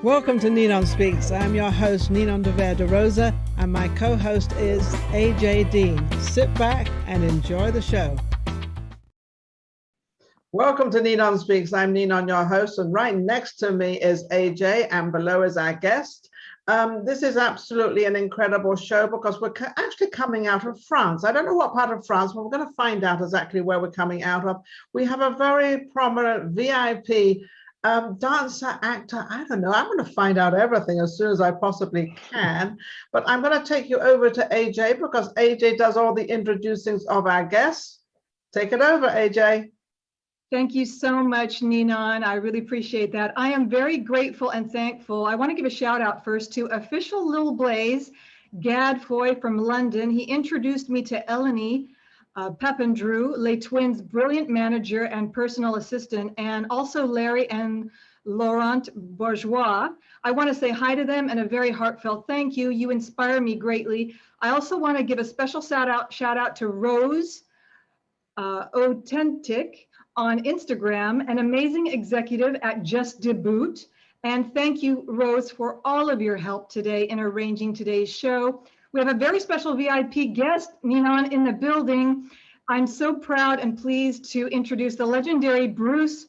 Welcome to NinonSpeaks. I'm your host, Ninon de Rosa, and my co-host is AJ Dean. Sit back and enjoy the show. Welcome to NinonSpeaks. I'm Ninon, your host, and right next to me is AJ, and below is our guest. This is absolutely an incredible show because we're actually coming out of France. I don't know what part of France, but we're going to find out exactly where we're coming out of. We have a very prominent VIP dancer, actor, I don't know. I'm going to find out everything as soon as I possibly can. But I'm going to take you over to AJ because AJ does all the introducings of our guests. Take it over, AJ. Thank you so much, Ninon. I really appreciate that. I am very grateful and thankful. I want to give a shout out first to official Lil Blaze, Gad Foy from London. He introduced me to Eleni Papandreou, Les Twins' brilliant manager and personal assistant, and also Larry and Laurent Bourgeois. I want to say hi to them and a very heartfelt thank you. You inspire me greatly. I also want to give a special shout out to Rose Authentic on Instagram, an amazing executive at Just Debut. And thank you, Rose, for all of your help today in arranging today's show. We have a very special VIP guest, Ninon, in the building. I'm so proud and pleased to introduce the legendary Bruce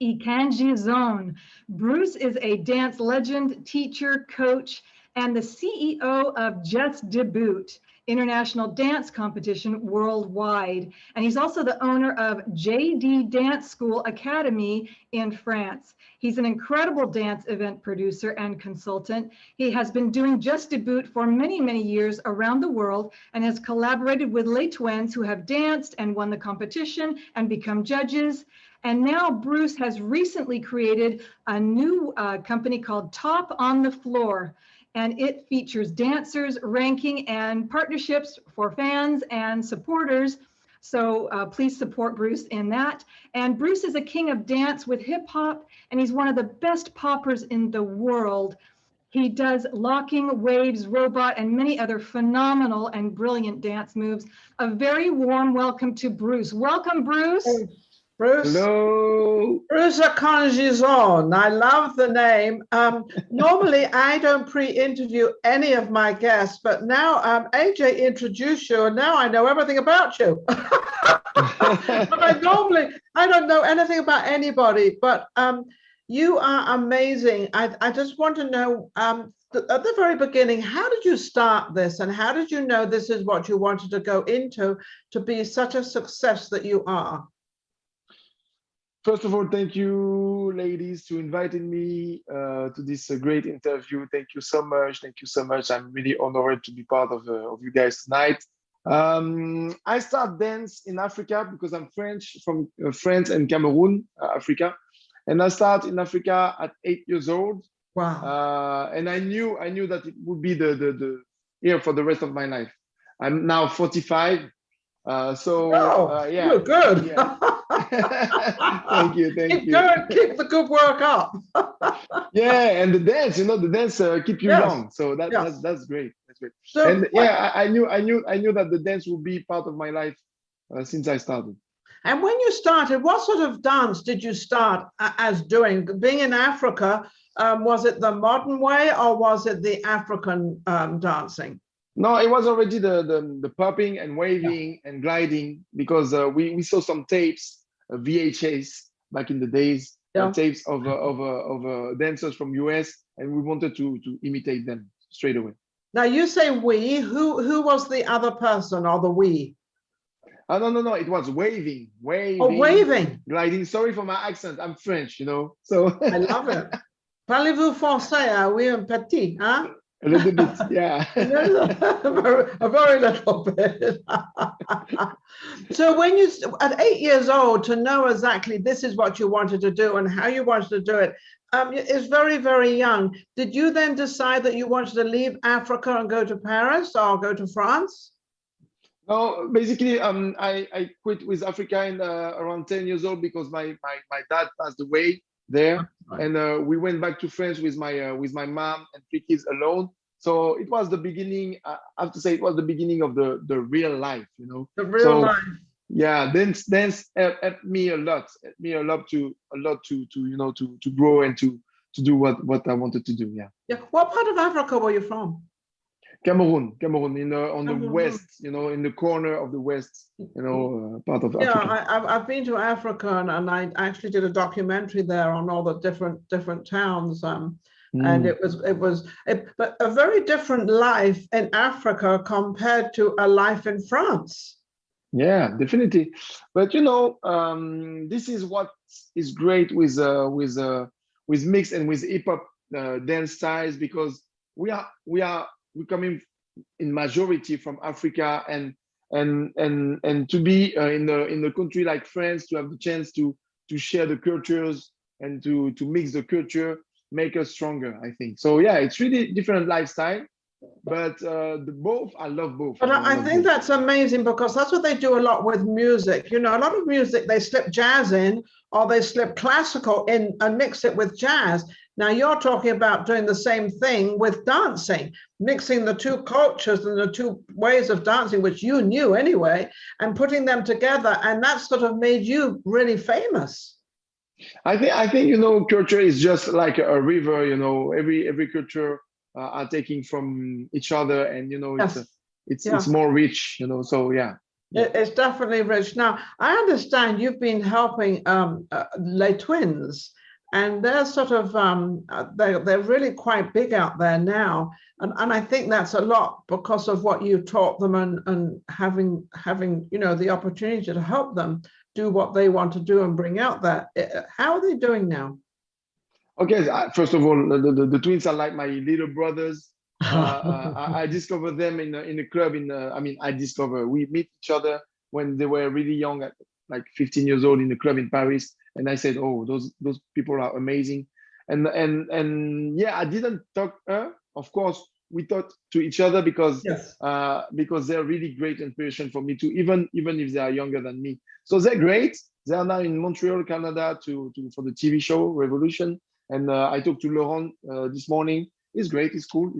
Ykanji Sone. Bruce is a dance legend, teacher, coach, and the CEO of Just Debut, international dance competition worldwide. And he's also the owner of JD Dance School Academy in France. He's an incredible dance event producer and consultant. He has been doing Just Debut for many, many years around the world and has collaborated with Les Twins, who have danced and won the competition and become judges. And now Bruce has recently created a new company called Top on the Floor. And it features dancers, ranking, and partnerships for fans and supporters. So please support Bruce in that. And Bruce is a king of dance with hip hop, and he's one of the best poppers in the world. He does locking, waves, robot, and many other phenomenal and brilliant dance moves. A very warm welcome to Bruce. Welcome, Bruce. Bruce. Hello. Bruce Ykanji Sone. I love the name. Normally, I don't pre-interview any of my guests, but now AJ introduced you, and now I know everything about you. But I don't know anything about anybody, but you are amazing. I just want to know, at the very beginning, how did you start this, and how did you know this is what you wanted to go into to be such a success that you are? First of all, thank you, ladies, to inviting me to this great interview. Thank you so much. Thank you so much. I'm really honored to be part of you guys tonight. I start dance in Africa because I'm French, from France and Cameroon, Africa. And I start in Africa at 8 years old. Wow. And I knew that it would be the year for the rest of my life. I'm now 45. Yeah. You're good. Yeah. Thank you. Keep the good work up. Yeah, and the dance, the dance keep you young. So that's great. That's great. So, and yeah, I knew that the dance would be part of my life since I started. And when you started, what sort of dance did you start as doing? Being in Africa, was it the modern way or was it the African dancing? No, it was already the popping and waving and gliding because we saw some tapes, VHS back in the days, tapes of dancers from US, and we wanted to imitate them straight away. Now you say we. Who was the other person or the we? No. It was waving. Oh, waving. Gliding. Sorry for my accent. I'm French, So I love it. Parlez-vous français? Oui, un petit, hein? A little bit, yeah. A very little bit. So when you, at 8 years old, to know exactly this is what you wanted to do and how you wanted to do it, is very, very young. Did you then decide that you wanted to leave Africa and go to Paris or go to France? No, basically, I quit with Africa in around 10 years old because my dad passed away there, and we went back to France with my mom and 3 kids alone. So it was the beginning. I have to say, it was the beginning of the real life, The real life. Yeah, dance helped me a lot. To grow and to do what I wanted to do. Yeah. Yeah. What part of Africa were you from? Cameroon, on the west, in the corner of the west, part of Yeah, Africa. I've been to Africa, and I actually did a documentary there on all the different towns. And it was but a very different life in Africa compared to a life in France. Yeah, definitely. But this is what is great with mix and with hip hop dance styles, because we're coming in majority from Africa, and to be in a country like France, to have the chance to share the cultures and to mix the culture, make us stronger, I think. So yeah, it's really different lifestyle, but I love both. But I think that's amazing, because that's what they do a lot with music. A lot of music, they slip jazz in, or they slip classical in and mix it with jazz. Now you're talking about doing the same thing with dancing, mixing the two cultures and the two ways of dancing, which you knew anyway, and putting them together. And that sort of made you really famous. I think culture is just like a river. Every culture are taking from each other, and Yes. it's more rich. So yeah. It's definitely rich. Now I understand you've been helping Les Twins, and they're sort of they're really quite big out there now, and I think that's a lot because of what you taught them, and having the opportunity to help them do what they want to do and bring out that. How are they doing now? Okay, first of all, the twins are like my little brothers. I discovered them in a club we meet each other when they were really young, at like 15 years old, in a club in Paris, and I said, oh, those people are amazing, and yeah, I didn't talk of course we talked to each other, because Yes. Because they're really great inspiration for me too, even if they are younger than me. So they're great. They are now in Montreal, Canada, for the TV show Revolution. And I talked to Laurent this morning. He's great. He's cool.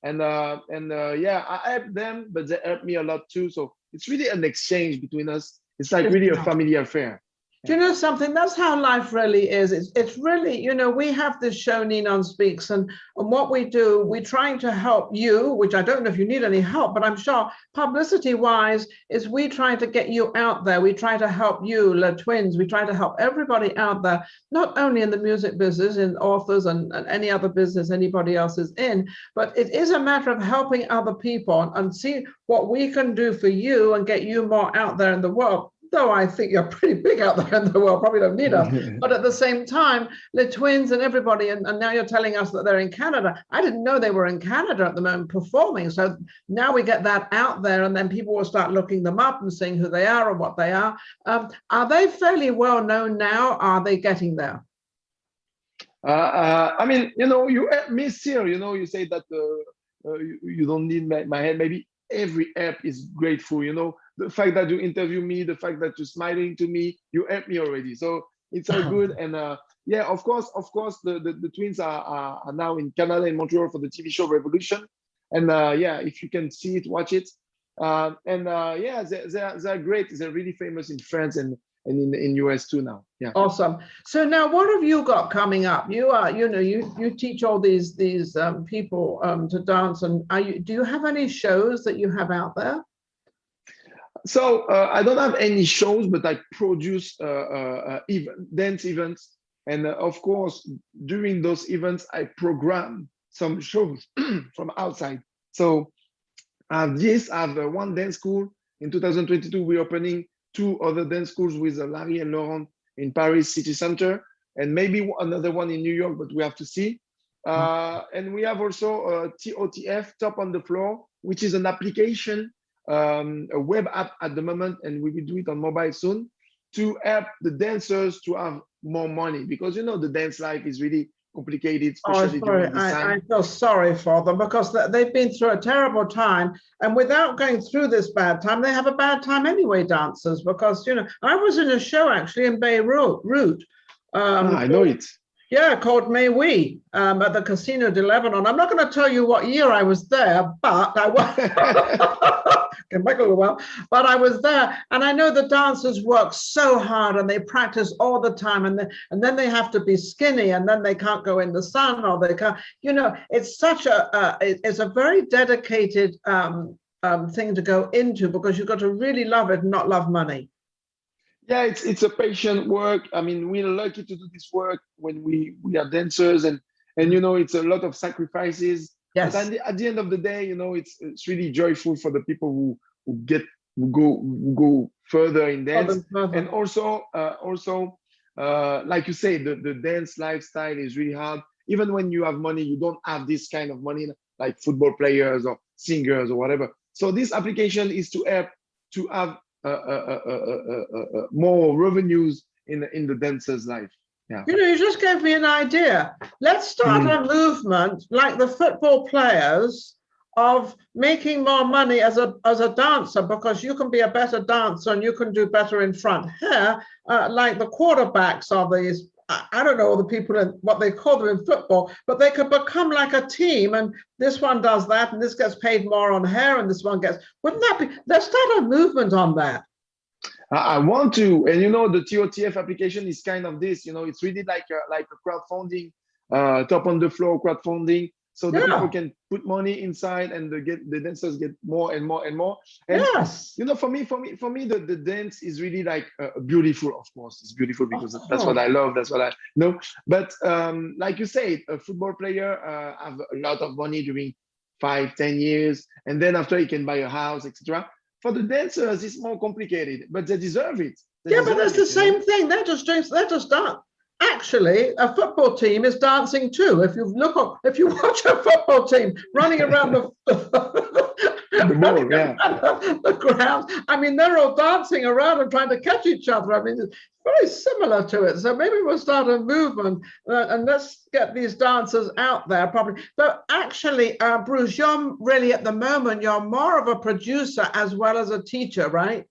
And yeah, I help them, but they help me a lot too. So it's really an exchange between us. It's like really a family affair. Do you know something? That's how life really is. It's really, we have this show, NinonSpeaks, and what we do, we're trying to help you, which I don't know if you need any help, but I'm sure publicity-wise, is we try to get you out there. We try to help you, Les Twins. We try to help everybody out there, not only in the music business, in authors and any other business anybody else is in, but it is a matter of helping other people and see what we can do for you and get you more out there in the world. Though I think you're pretty big out there in the world, probably don't need us. But at the same time, the twins and everybody, and now you're telling us that they're in Canada. I didn't know they were in Canada at the moment performing. So now we get that out there, and then people will start looking them up and seeing who they are and what they are. Are they fairly well known now? Are they getting there? I mean, you help me still, you say that you don't need my help. Maybe every app is grateful, the fact that you interview me, the fact that you're smiling to me, you help me already. So it's all good. And yeah, of course, the twins are now in Canada, in Montreal, for the TV show Revolution. And yeah, if you can see it, watch it. Yeah, they're great. They're really famous in France and in US too now. Yeah. Awesome. So now, what have you got coming up? You are, you teach all these people to dance, and do you have any shows that you have out there? So I don't have any shows, but I produce dance events, and of course during those events I program some shows from outside. So I have one dance school. In 2022 we're opening 2 other dance schools with Larry and Laurent in Paris City Center, and maybe another one in New York, but we have to see. And we have also TOTF, Top on the Floor, which is an application, a web app at the moment, and we will do it on mobile soon, to help the dancers to have more money, because the dance life is really complicated, especially during this time. I feel sorry for them, because they've been through a terrible time, and without going through this bad time, they have a bad time anyway, dancers, because I was in a show actually in Beirut. I know it. Yeah, called May We at the Casino de Lebanon. I'm not going to tell you what year I was there, but I was came back a little while, but I was there, and I know the dancers work so hard and they practice all the time, and then they have to be skinny, and then they can't go in the sun, or they can't. You know, it's such it's a very dedicated thing to go into, because you've got to really love it and not love money. Yeah, it's a patient work. I mean, we're lucky to do this work when we are dancers, and you know, it's a lot of sacrifices. Yes. But at the end of the day, you know, it's really joyful for the people who go further in dance. And also like you say, the dance lifestyle is really hard. Even when you have money, you don't have this kind of money like football players or singers or whatever. So this application is to help to have more revenues in the dancer's life. Yeah. You know, you just gave me an idea. Let's start a movement like the football players of making more money as a dancer, because you can be a better dancer and you can do better in front. Here, like the quarterbacks of these, I don't know all the people in what they call them in football, but they could become like a team, and this one does that, and this gets paid more on hair, and this one gets. Wouldn't that be? Let's start a movement on that. I want to, and you know, the TOTF application is kind of this. You know, it's really like a crowdfunding, top on the floor crowdfunding. So the people can put money inside, and the dancers get more and more and more. And yes, you know, for me, the dance is really like beautiful. Of course, it's beautiful because that's what I love. That's what I know. But like you said, a football player have a lot of money during 5-10 years, and then after he can buy a house, etc. For the dancers, it's more complicated, but they deserve it. But that's the same thing. They're just done. Actually, a football team is dancing too. If you watch a football team running around the ground, I mean, they're all dancing around and trying to catch each other. I mean, it's very similar to it. So maybe we'll start a movement and let's get these dancers out there properly. But actually, Bruce, you're really at the moment, you're more of a producer as well as a teacher, right?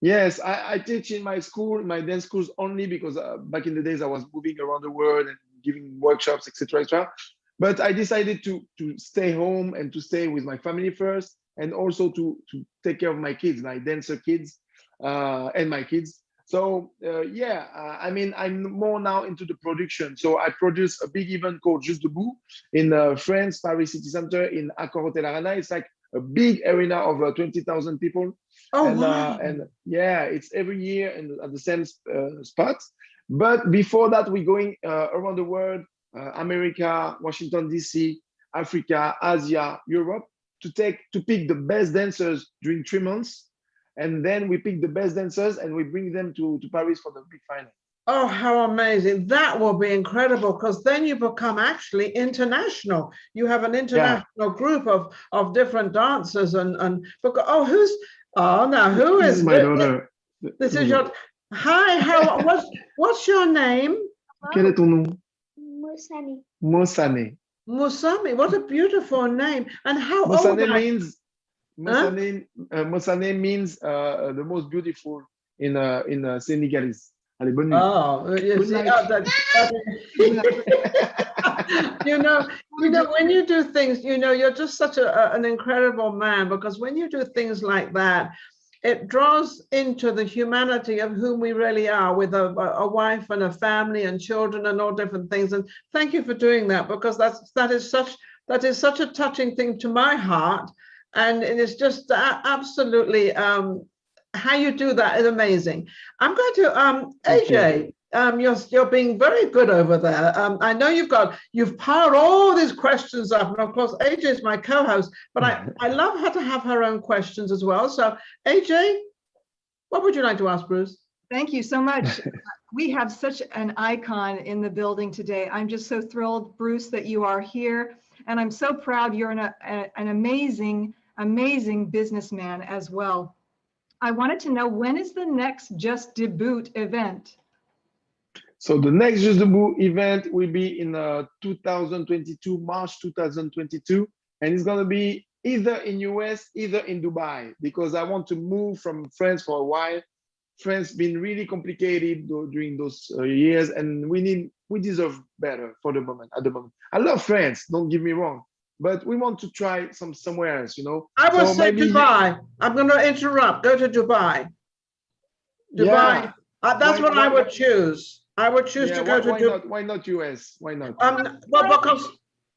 Yes, I teach in my school, my dance schools, only because back in the days I was moving around the world and giving workshops, etc., etc. But I decided to stay home and to stay with my family first, and also to take care of my kids, my dancer kids, and my kids. So I mean, I'm more now into the production. So I produce a big event called Juste Debout in France, Paris City Center, in Accor Hotel Arena. It's like a big arena of 20,000 people. Oh, and, wow. And yeah, it's every year and at the same spot. But before that, we're going around the world, America, Washington, DC, Africa, Asia, Europe, to pick the best dancers during 3 months. And then we pick the best dancers and we bring them to Paris for the big final. Oh, how amazing. That will be incredible, because then you become actually international. You have an international group of different dancers and now who is my daughter? This is your hi, what's your name? Quel est ton nom? Mosane. Mosane. Musami, what a beautiful name. And how Mosane old means Mosane means the most beautiful in Senegalese. Allez, bonne nuit. Oh, you see, you know, when you do things, you know, you're just such an incredible man, because when you do things like that, it draws into the humanity of whom we really are, with a wife and a family and children and all different things. And thank you for doing that, because that is such a touching thing to my heart. And it is just absolutely how you do that is amazing. I'm going to AJ. You're being very good over there. I know you've piled all these questions up, and of course AJ is my co-host, but I love her to have her own questions as well. So AJ, what would you like to ask Bruce? Thank you so much. We have such an icon in the building today. I'm just so thrilled, Bruce, that you are here, and I'm so proud you're an amazing businessman as well. I wanted to know, when is the next Just Debout event? So the next Juste Debout event will be in 2022, March 2022, and it's going to be either in US, either in Dubai, because I want to move from France for a while France been really complicated during those years, and we deserve better for the moment. At the moment, I love France. Don't get me wrong, but we want to try somewhere else. You know. I would So say maybe Dubai. I'm going to interrupt. Go to Dubai. Dubai. Yeah. That's what I would choose. I would choose to go to Dubai. Why not US? Why not? Well, because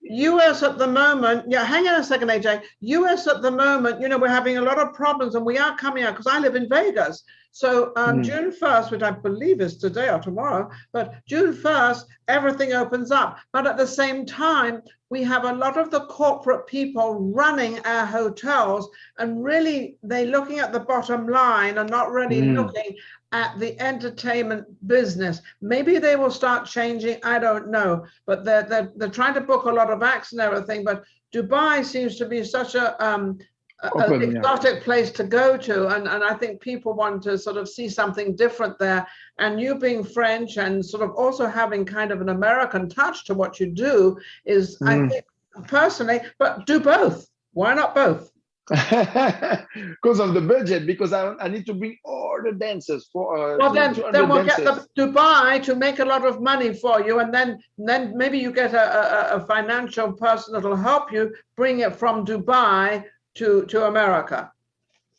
US at the moment, yeah, hang on a second, AJ. US at the moment, we're having a lot of problems, and we are coming out because I live in Vegas. So June 1st, which I believe is today or tomorrow, but June 1st, everything opens up. But at the same time, we have a lot of the corporate people running our hotels, and really they're looking at the bottom line and not really looking at the entertainment business. Maybe they will start changing, I don't know, but they're trying to book a lot of acts and everything. But Dubai seems to be such a exotic place to go to, and I think people want to sort of see something different there. And you being French and sort of also having kind of an American touch to what you do is, I think, personally, but do both. Why not both? Because of the budget, because I need to bring all the dancers for well, then we'll get the Dubai to make a lot of money for you, and then maybe you get a financial person that'll help you bring it from Dubai to America.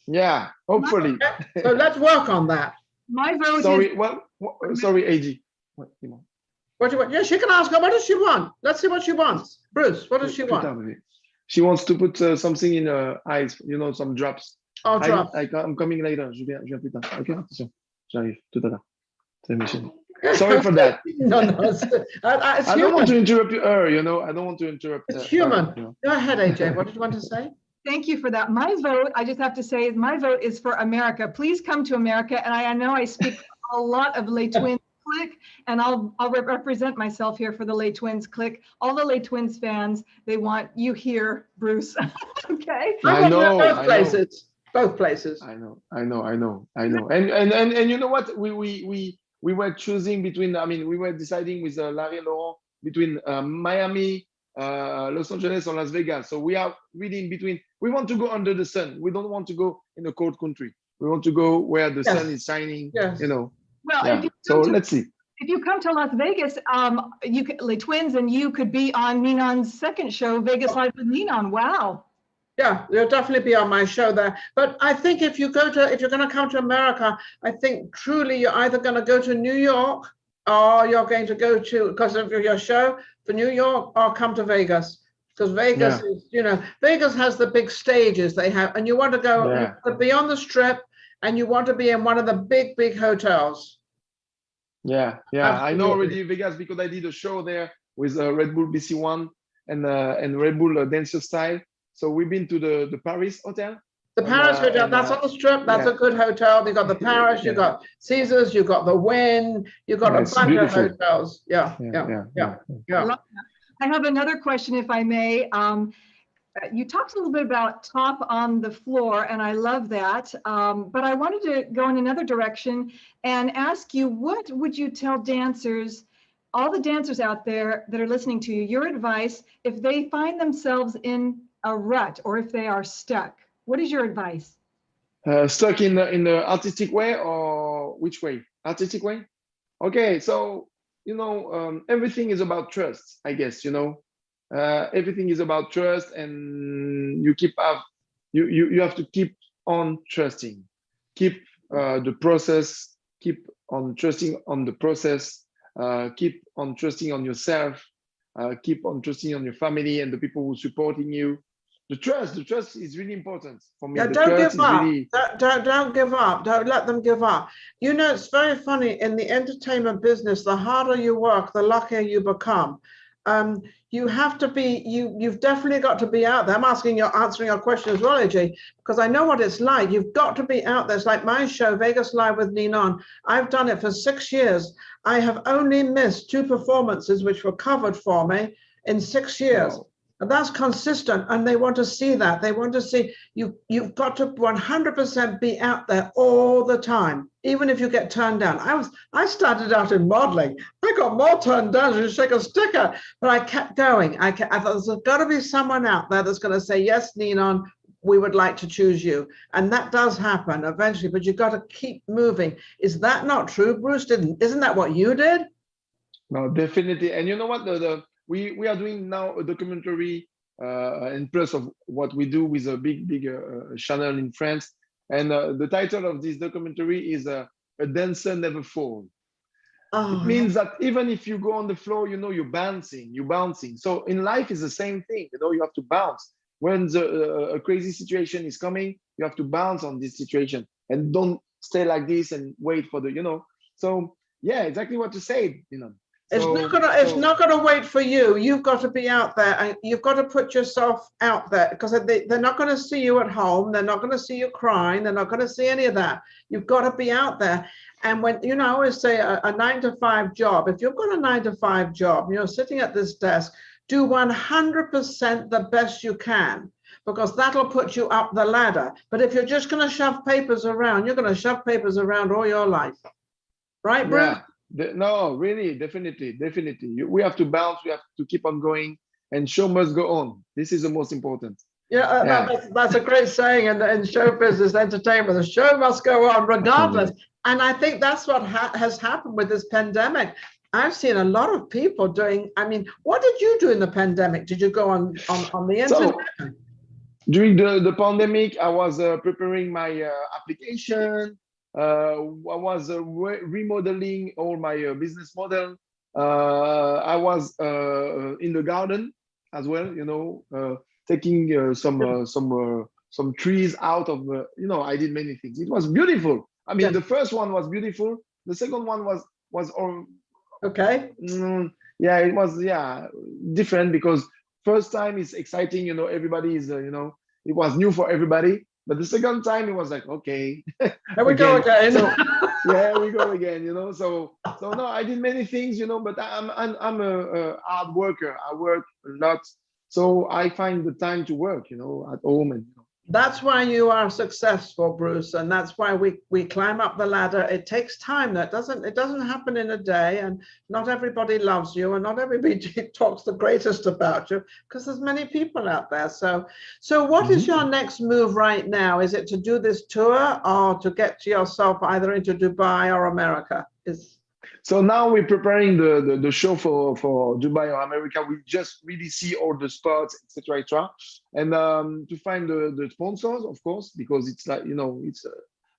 Yeah, hopefully. Okay. So let's work on that. My vote sorry, is... sorry, AG. What do you want? Yeah, she can ask her, what does she want? Let's see what she wants. Bruce, what does she want? She wants to put something in her eyes, some drops. Oh, drops. I'm coming later. Je viens plus tard. Ok, attention. J'arrive tout à l'heure. C'est Michel. Sorry for that. No, it's I don't want to interrupt her, I don't want to interrupt It's human. Go ahead, AJ. What did you want to say? Thank you for that. My vote, I just have to say, my vote is for America. Please come to America. And I know I speak for a lot of Les Twins clique, and I'll represent myself here for the Les Twins clique. All the Les Twins fans, they want you here, Bruce. Okay. I know. Both places. Both places. I know. And you know what? We were choosing between. We were deciding with Larry and Laurent between Miami, Los Angeles, or Las Vegas. So we are really in between. We want to go under the sun. We don't want to go in a cold country. We want to go where the sun is shining. Yes. Well, yeah. So let's see. If you come to Las Vegas, you could, Les Twins, and you could be on Ninon's second show, Vegas Live with Ninon. Wow. Yeah, you'll definitely be on my show there. But I think if you're going to come to America, I think truly you're either going to go to New York, or you're going to go to, because of your show, for New York, or come to Vegas. Because Vegas is, Vegas has the big stages they have, and you want to go, you could be on the Strip, and you want to be in one of the big hotels. Yeah. Absolutely. I know already Vegas because I did a show there with Red Bull BC1 and Red Bull Dancer Style. So we've been to the Paris hotel. The Paris hotel, that's on the Strip. That's a good hotel. You got the Paris, you got Caesars, you got the Wynn, you got a bunch of hotels. Yeah. I have another question, if I may. You talked a little bit about top on the floor, and I love that. But I wanted to go in another direction and ask you, what would you tell dancers, all the dancers out there that are listening to you, your advice if they find themselves in a rut or if they are stuck? What is your advice? Stuck in the artistic way, or which way? Artistic way? Okay, so everything is about trust, I guess. Everything is about trust, and you have to keep on trusting. Keep the process. Keep on trusting on the process. Keep on trusting on yourself. Keep on trusting on your family and the people who are supporting you. The trust is really important for me. Yeah, don't give up. Don't give up. Don't let them give up. It's very funny, in the entertainment business, the harder you work, the luckier you become. You have to be, you've definitely got to be out there. I'm answering your question as well, AJ, because I know what it's like. You've got to be out there. It's like my show, Vegas Live with Ninon. I've done it for 6 years. I have only missed 2 performances which were covered for me in 6 years. Wow. And that's consistent, and they want to see that. They want to see you've got to 100% be out there all the time, even if you get turned down. I started out in modeling. I got more turned down than you shake a sticker, but I kept going. I thought there's got to be someone out there that's going to say, yes, Ninon, we would like to choose you. And that does happen eventually, but you've got to keep moving. Is that not true, Bruce? Isn't that what you did? No, definitely. And you know what? We are doing now a documentary and plus of what we do with a big channel in France. And the title of this documentary is A Dancer Never Falls. It means that even if you go on the floor, you know, you're bouncing. So in life is the same thing, you know, you have to bounce. When a crazy situation is coming, you have to bounce on this situation and don't stay like this and wait for the, you know. So yeah, exactly what you said, you know. It's not gonna wait for you. You've got to be out there, and you've got to put yourself out there, because they're not going to see you at home. They're not going to see you crying. They're not going to see any of that. You've got to be out there. And when, you know, I always say a 9-to-5 job, if you've got a 9-to-5 job, you're sitting at this desk, do 100% the best you can, because that'll put you up the ladder. But if you're just going to shove papers around, you're going to shove papers around all your life. Right, Bruce? Yeah. No, really, definitely. We have to bounce, we have to keep on going, and show must go on. This is the most important. Yeah, that's a great saying in show business entertainment. The show must go on regardless. And I think that's what has happened with this pandemic. I've seen a lot of people doing, I mean, what did you do in the pandemic? Did you go on the internet? So, during the pandemic, I was preparing my application. I was remodeling all my business model. I was in the garden as well, you know, taking some trees out of, you know, I did many things. It was beautiful. I mean, the first one was beautiful. The second one was okay. Yeah, it was different, because first time is exciting, you know, everybody is, you know, it was new for everybody. But the second time it was like, okay, here we go again. So, yeah, we go again, you know. So no, I did many things, you know, but I'm a hard worker. I work a lot, so I find the time to work, you know, at home. And that's why you are successful, Bruce, and that's why we climb up the ladder. It takes time. It doesn't happen in a day, and not everybody loves you, and not everybody talks the greatest about you, because there's many people out there. So what is your next move right now? Is it to do this tour, or to get yourself either into Dubai or America? So now we're preparing the show for Dubai or America. We just really see all the spots, etc., and to find the sponsors, of course, because it's like, you know, it's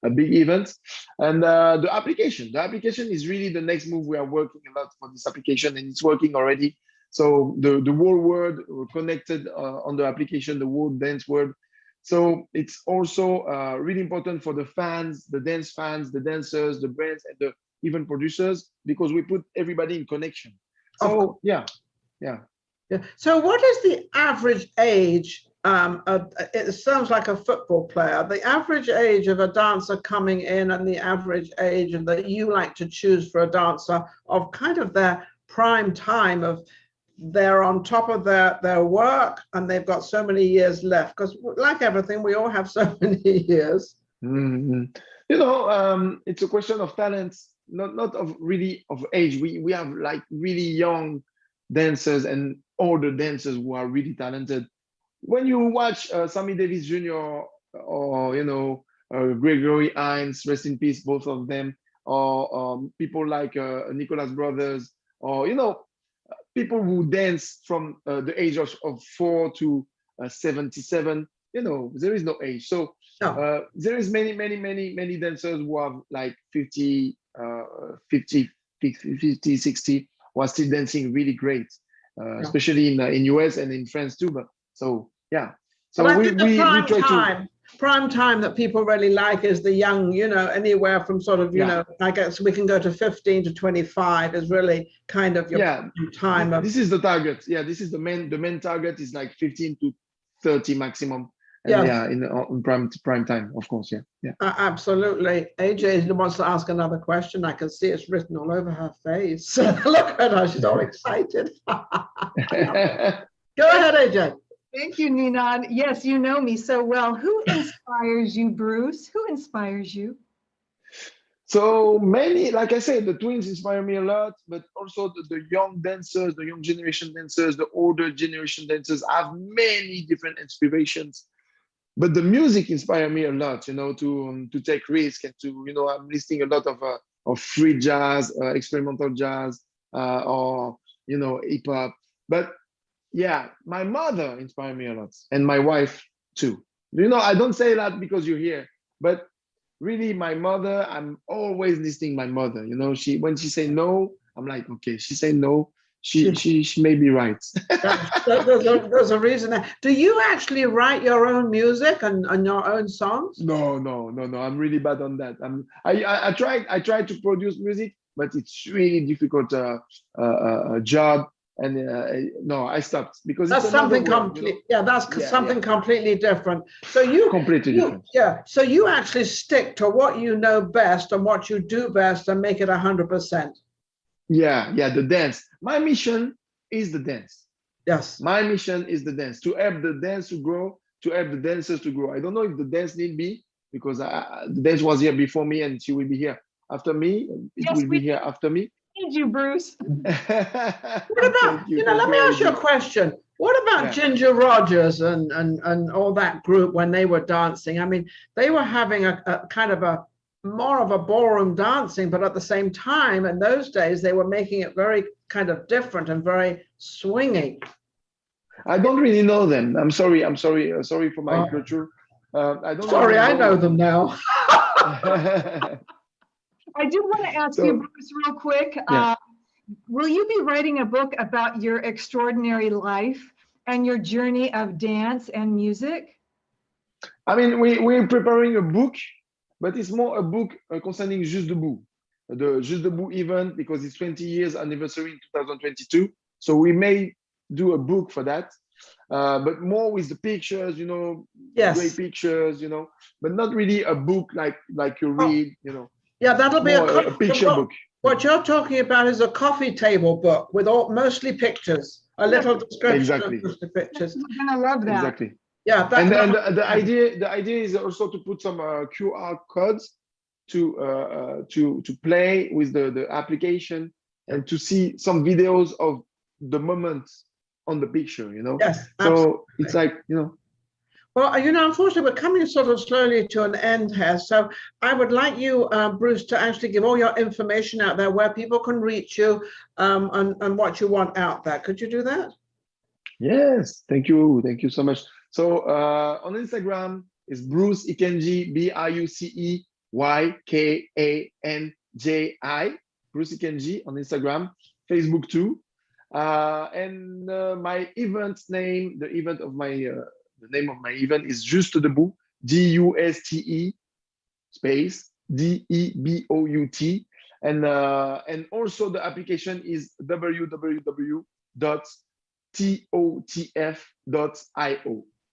a big event. And the application is really the next move. We are working a lot for this application, and it's working already. So the whole world connected on the application, the whole dance world. So it's also really important for the fans, the dance fans, the dancers, the brands, and the even producers, because we put everybody in connection. So yeah. So what is the average age? It sounds like a football player. The average age of a dancer coming in, and the average age that you like to choose for a dancer of kind of their prime time of they're on top of their work and they've got so many years left, because like everything, we all have so many years. You know, it's a question of talents. Not of really of age. We have like really young dancers and older dancers who are really talented. When you watch Sammy Davis Jr. or, you know, Gregory Hines, rest in peace, both of them, or people like Nicholas Brothers, or, you know, people who dance from the age of 4 to 77, you know, there is no age. So there is many dancers who have like 50, 60, who are still dancing really great, especially in US and in France too. But so yeah, so we try to. Prime time that people really like is the young, you know, anywhere from sort of, you know, I guess we can go to 15 to 25 is really kind of your time. This is the target. Yeah, this is the main target is like 15 to 30 maximum. And in prime time, of course. Yeah. Absolutely. AJ wants to ask another question. I can see it's written all over her face. Look at her, she's all excited. Go ahead, AJ. Thank you, Ninon. Yes, you know me so well. Who inspires you, Bruce? Who inspires you? So many, like I said, the twins inspire me a lot, but also the young dancers, the young generation dancers, the older generation dancers have many different inspirations. but the music inspired me a lot, to take risk and to, I'm listening a lot of free jazz, experimental jazz, or hip hop. But yeah, my mother inspired me a lot, and my wife too. I don't say that because you're here, but really, my mother, I'm always listening. My mother, when she say no, I'm like, okay, she say no. She may be right. There's a reason. Do you actually write your own music and your own songs? No. I'm really bad on that. I try to produce music, but it's really difficult job. And no, I stopped because that's it's something completely. Yeah, that's something completely different. So you completely different. Yeah. So you actually stick to what you know best and what you do best and make it 100%. Yeah, the dance. My mission is the dance. Yes. My mission is the dance, to help the dance to grow, to help the dancers to grow. I don't know if the dance need me, because the dance was here before me and she will be here after me. It will be here after me. Need you, Bruce. What about, let me ask you a question. What about Ginger Rogers and all that group when they were dancing? I mean, they were having a kind of a more of a ballroom dancing, but at the same time, in those days, they were making it very kind of different and very swingy. I don't really know them. I'm sorry for my culture. I don't. Sorry, I know them now. I do want to ask you, Bruce, real quick. Will you be writing a book about your extraordinary life and your journey of dance and music? I mean, we're preparing a book, but it's more a book concerning Juste Debout, the Juste Debout event, because it's 20 years anniversary in 2022. So we may do a book for that, but more with the pictures, great pictures, but not really a book like you read, Yeah, that'll be a picture book. What you're talking about is a coffee table book with mostly pictures, a little description of the pictures. You're gonna love that. Exactly. Yeah, and the idea is also to put some QR codes to play with the application and to see some videos of the moments on the picture, Yes. So absolutely. it's like, Well, unfortunately, we're coming sort of slowly to an end here. So I would like you, Bruce, to actually give all your information out there where people can reach you and what you want out there. Could you do that? Yes. Thank you so much. So on Instagram is Bruce Ykanji, BRUCEYKANJI, Bruce Ykanji on Instagram, Facebook too. And my event name, the name of my event is Juste Debout, DUSTE space DEBOUT, and also the application is www.totf.io.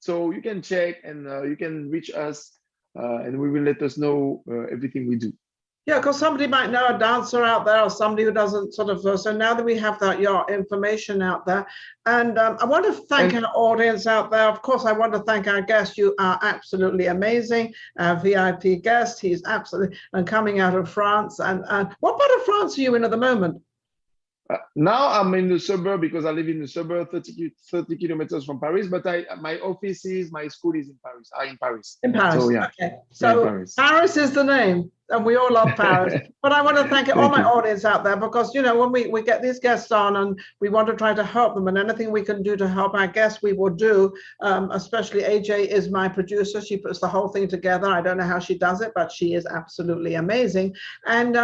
So you can check and you can reach us, and we will let us know everything we do. Yeah, because somebody might know a dancer out there or somebody who doesn't sort of. So now that we have your information out there, and I want to thank our audience out there. Of course, I want to thank our guest. You are absolutely amazing. Our VIP guest, he's absolutely coming out of France. And what part of France are you in at the moment? Now I'm in the suburb because I live in the suburb, 30 kilometers from Paris. But my offices, my school is in Paris. In Paris. In Paris. So, yeah. Okay. So Paris is the name. And we all love Paris. But I want to thank all my audience out there because, when we get these guests on and we want to try to help them, and anything we can do to help our guests, we will do. Especially AJ is my producer. She puts the whole thing together. I don't know how she does it, but she is absolutely amazing. And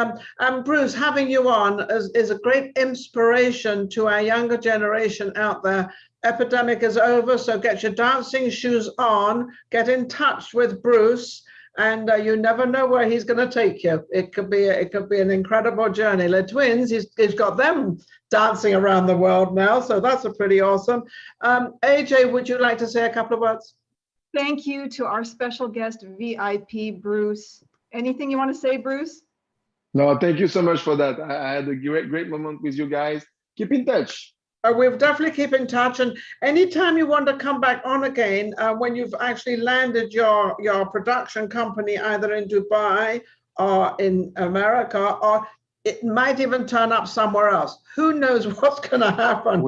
Bruce, having you on is a great inspiration to our younger generation out there. Epidemic is over, so get your dancing shoes on, get in touch with Bruce. And you never know where he's going to take you. It could be an incredible journey. Les Twins, he's got them dancing around the world now, so that's a pretty awesome. AJ, would you like to say a couple of words? Thank you to our special guest, VIP Bruce. Anything you want to say, Bruce? No, thank you so much for that. I had a great moment with you guys. Keep in touch. We'll definitely keep in touch, and anytime you want to come back on again, when you've actually landed your production company either in Dubai or in America, or it might even turn up somewhere else. Who knows what's going to happen?